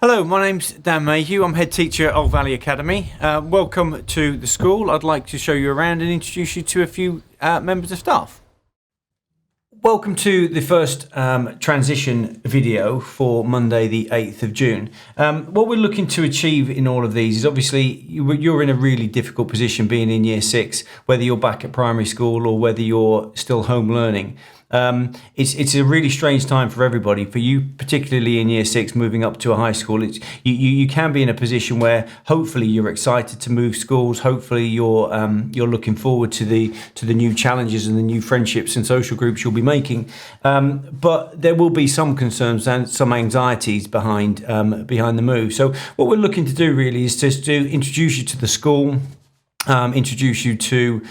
Hello, my name's Dan Mayhew. I'm head teacher at Alde Academy. Welcome to the school. I'd like to show you around and introduce you to a few members of staff. Welcome to the first transition video for Monday the 8th of June. What we're looking to achieve in all of these is obviously you're in a really difficult position being in year 6, whether you're back at primary school or whether you're still home learning. It's a really strange time for everybody. For you, particularly in year 6, moving up to a high school, you can be in a position where hopefully you're excited to move schools. Hopefully you're looking forward to the new challenges and the new friendships and social groups you'll be making. But there will be some concerns and some anxieties behind the move. So what we're looking to do really is just to introduce you to the school. Introduce you to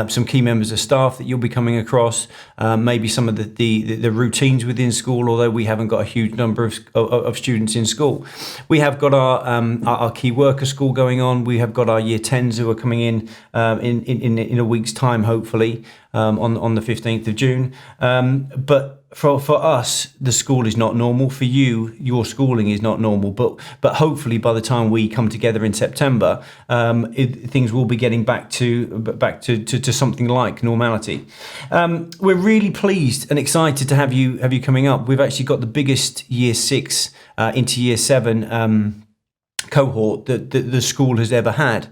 some key members of staff that you'll be coming across, maybe some of the routines within school, although we haven't got a huge number of students in school. We have got our key worker school going on. We have got our year 10s who are coming in a week's time, hopefully, on the 15th of June. But for us, the school is not normal. For you, your schooling is not normal. But hopefully, by the time we come together in September, things will be getting back to something like normality. We're really pleased and excited to have you coming up. We've actually got the biggest year 6 into year 7 cohort that the school has ever had.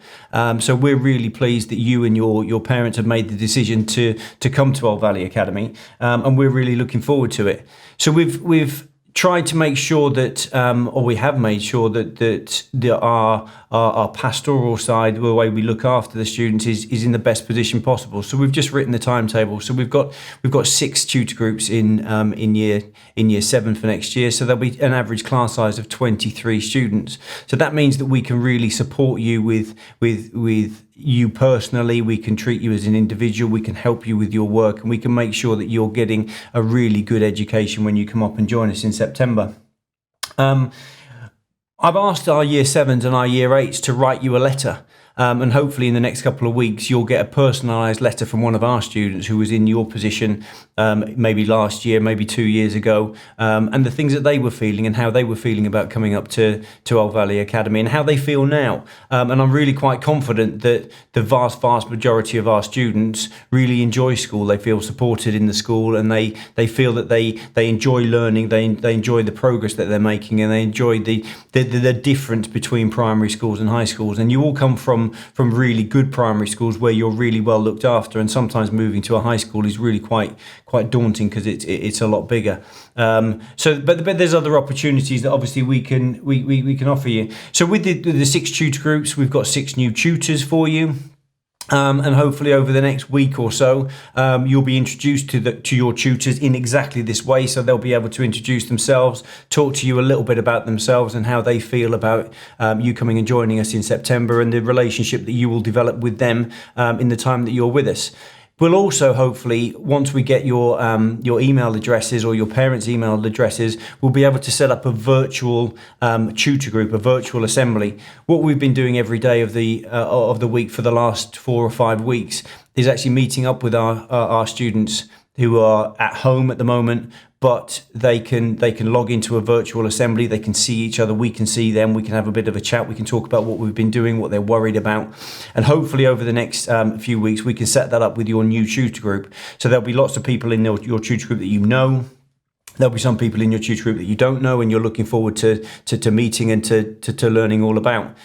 So we're really pleased that you and your parents have made the decision to come to Alde Academy, and we're really looking forward to it. So we've tried to make sure that, or we have made sure that our pastoral side, the way we look after the students, is in the best position possible. So we've just written the timetable. So we've got 6 tutor groups in year 7 for next year. So there'll be an average class size of 23 students. So that means that we can really support you with you personally. We can treat you as an individual. We can help you with your work, and we can make sure that you're getting a really good education when you come up and join us in September. I've asked our year 7s and our year 8s to write you a letter. And hopefully in the next couple of weeks, you'll get a personalised letter from one of our students who was in your position maybe last year, maybe 2 years ago, and the things that they were feeling and how they were feeling about coming up to Alde Academy and how they feel now. And I'm really quite confident that the vast majority of our students really enjoy school. They feel supported in the school, and they feel that they enjoy learning, they enjoy the progress that they're making, and they enjoy the difference between primary schools and high schools. And you all come from really good primary schools where you're really well looked after, and sometimes moving to a high school is really quite daunting because it's a lot bigger. But there's other opportunities that obviously we can offer you. So with the 6 tutor groups, we've got 6 new tutors for you. And hopefully over the next week or so, you'll be introduced to your tutors in exactly this way. So they'll be able to introduce themselves, talk to you a little bit about themselves and how they feel about you coming and joining us in September, and the relationship that you will develop with them in the time that you're with us. We'll also hopefully, once we get your email addresses or your parents' email addresses, we'll be able to set up a virtual tutor group, a virtual assembly. What we've been doing every day of the week for the last 4 or 5 weeks is actually meeting up with our students who are at home at the moment, but they can log into a virtual assembly. They can see each other. We can see them. We can have a bit of a chat. We can talk about what we've been doing, what they're worried about. And hopefully over the next few weeks, we can set that up with your new tutor group. So there'll be lots of people in your tutor group that you know. There'll be some people in your tutor group that you don't know, and you're looking forward to meeting and to learning all about.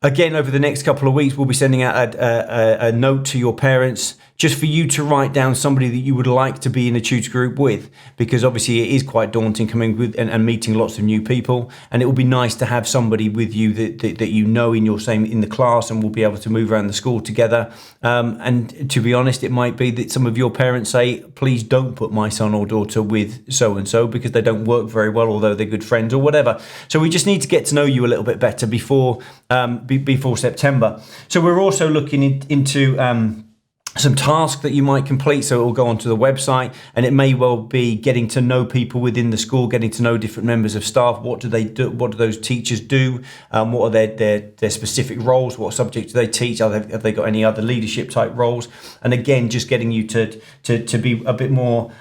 Again, over the next couple of weeks, we'll be sending out a note to your parents just for you to write down somebody that you would like to be in a tutor group with, because obviously it is quite daunting coming with and meeting lots of new people, and it will be nice to have somebody with you that you know in the class, and we'll be able to move around the school together. And to be honest, it might be that some of your parents say, please don't put my son or daughter with so-and-so because they don't work very well, although they're good friends or whatever. So we just need to get to know you a little bit better before September. So we're also looking into some tasks that you might complete. So it will go onto the website, and it may well be getting to know people within the school, getting to know different members of staff. What do they do? What do those teachers do? What are their specific roles? What subjects do they teach? Have they got any other leadership type roles? And again, just getting you to be a bit more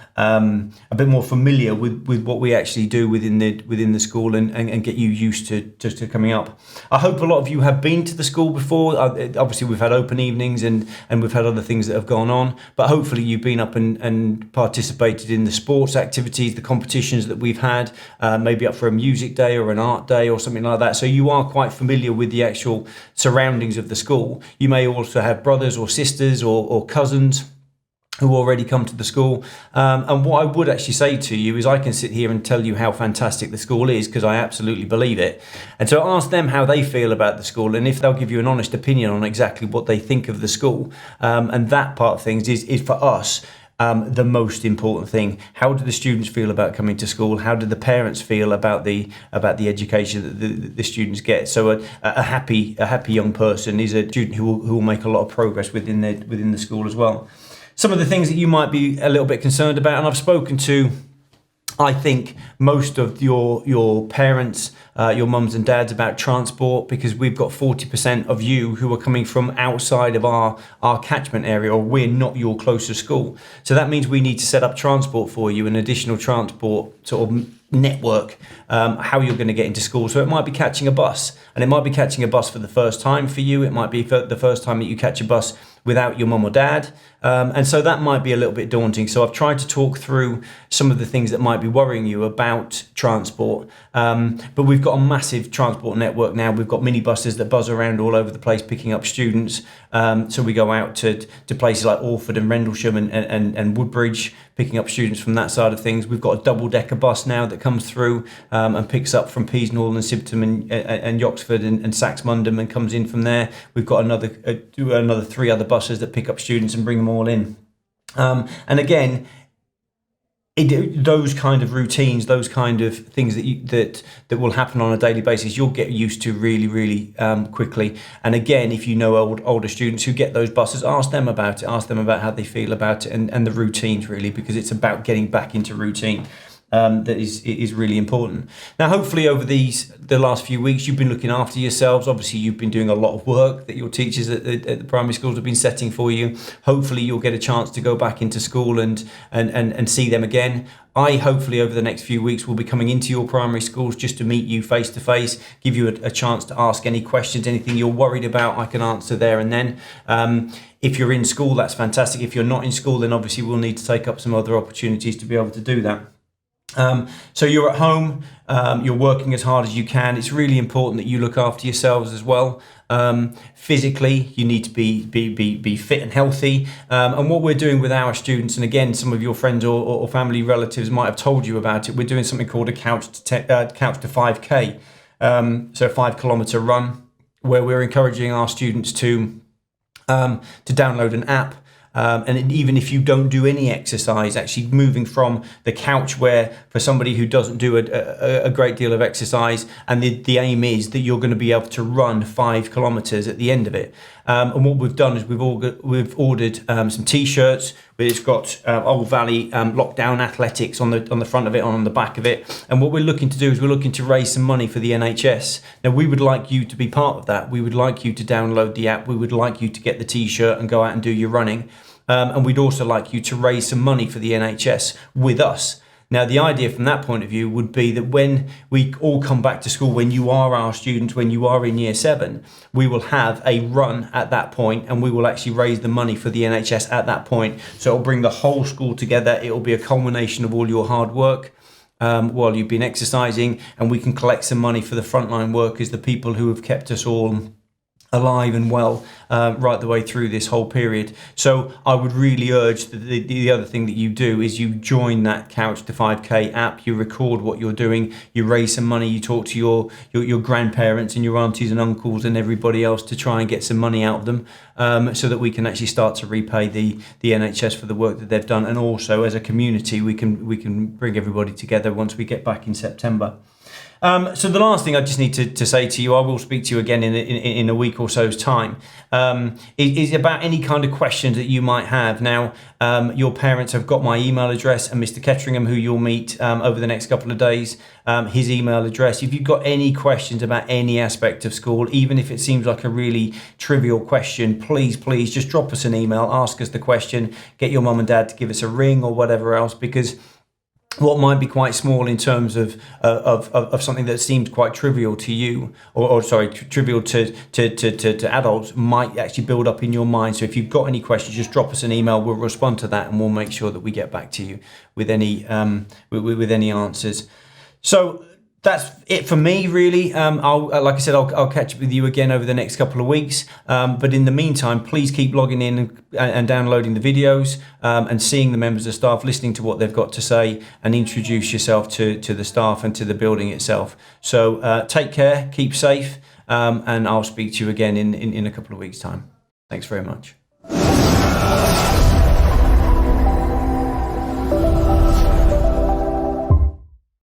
familiar with what we actually do within the school, and get you used to coming up. I hope a lot of you have been to the school before. Obviously, we've had open evenings and we've had other things that have gone on, but hopefully you've been up and participated in the sports activities, the competitions that we've had, maybe up for a music day or an art day or something like that. So you are quite familiar with the actual surroundings of the school. You may also have brothers or sisters or cousins who already come to the school. And what I would actually say to you is I can sit here and tell you how fantastic the school is, because I absolutely believe it. And so ask them how they feel about the school, and if they'll give you an honest opinion on exactly what they think of the school. And that part of things is for us, the most important thing. How do the students feel about coming to school? How do the parents feel about the education that the students get? So a happy young person is a student who will make a lot of progress within the school as well. Some of the things that you might be a little bit concerned about, and I've spoken to, I think, most of your parents, your mums and dads, about transport, because we've got 40% of you who are coming from outside of our catchment area, or we're not your closest school. So that means we need to set up transport for you, an additional transport sort of network, how you're going to get into school. So it might be catching a bus, and it might be catching a bus for the first time for you. It might be for the first time that you catch a bus without your mum or dad. And so that might be a little bit daunting. So I've tried to talk through some of the things that might be worrying you about transport. But we've got a massive transport network now. We've got minibuses that buzz around all over the place picking up students. So we go out to places like Orford and Rendlesham and Woodbridge, picking up students from that side of things. We've got a double-decker bus now that comes through and picks up from Peasnall and Sibtham and Yoxford and Saxmundham, and comes in from there. We've got another 3 other buses that pick up students and bring them all in. And again, those kind of routines, those kind of things that will happen on a daily basis, you'll get used to really quickly. And again, if you know older students who get those buses, ask them about it. Ask them about how they feel about it and the routines, really, because it's about getting back into routine. That is really important. Now, hopefully over the last few weeks, you've been looking after yourselves. Obviously, you've been doing a lot of work that your teachers at the primary schools have been setting for you. Hopefully, you'll get a chance to go back into school and see them again. I hopefully over the next few weeks will be coming into your primary schools just to meet you face to face, give you a chance to ask any questions, anything you're worried about, I can answer there and then. If you're in school, that's fantastic. If you're not in school, then obviously we'll need to take up some other opportunities to be able to do that. So you're at home, you're working as hard as you can. It's really important that you look after yourselves as well. Physically, you need to be fit and healthy. And what we're doing with our students, and again, some of your friends or family relatives might have told you about it, we're doing something called a couch to 5K. So a 5 kilometre run, where we're encouraging our students to download an app. And even if you don't do any exercise, actually moving from the couch, where for somebody who doesn't do a great deal of exercise, and the aim is that you're going to be able to run 5 kilometres at the end of it. And what we've done is we've ordered some T-shirts. It's got Old Valley Lockdown Athletics on the front of it, on the back of it. And what we're looking to do is we're looking to raise some money for the NHS. Now, we would like you to be part of that. We would like you to download the app. We would like you to get the T-shirt and go out and do your running. And we'd also like you to raise some money for the NHS with us. Now, the idea from that point of view would be that when we all come back to school, when you are our students, when you are in year 7, we will have a run at that point, and we will actually raise the money for the NHS at that point. So it'll bring the whole school together. It'll be a culmination of all your hard work while you've been exercising, and we can collect some money for the frontline workers, the people who have kept us all alive and well right the way through this whole period. So I would really urge that the other thing that you do is you join that Couch to 5K app. You record what you're doing, you raise some money, you talk to your grandparents and your aunties and uncles and everybody else to try and get some money out of them, so that we can actually start to repay the NHS for the work that they've done. And also as a community, we can bring everybody together once we get back in September. So the last thing I just need to say to you, I will speak to you again in a week or so's time, is about any kind of questions that you might have. Now, your parents have got my email address, and Mr. Ketteringham, who you'll meet over the next couple of days, his email address. If you've got any questions about any aspect of school, even if it seems like a really trivial question, please just drop us an email, ask us the question, get your mum and dad to give us a ring or whatever else, because what might be quite small in terms of something that seems quite trivial to you, or sorry, trivial to adults, might actually build up in your mind. So if you've got any questions, just drop us an email. We'll respond to that, and we'll make sure that we get back to you with any with any answers. So that's it for me, really. Like I said, I'll catch up with you again over the next couple of weeks. But in the meantime, please keep logging in and downloading the videos, and seeing the members of staff, listening to what they've got to say, and introduce yourself to the staff and to the building itself. So take care, keep safe, and I'll speak to you again in a couple of weeks' time. Thanks very much.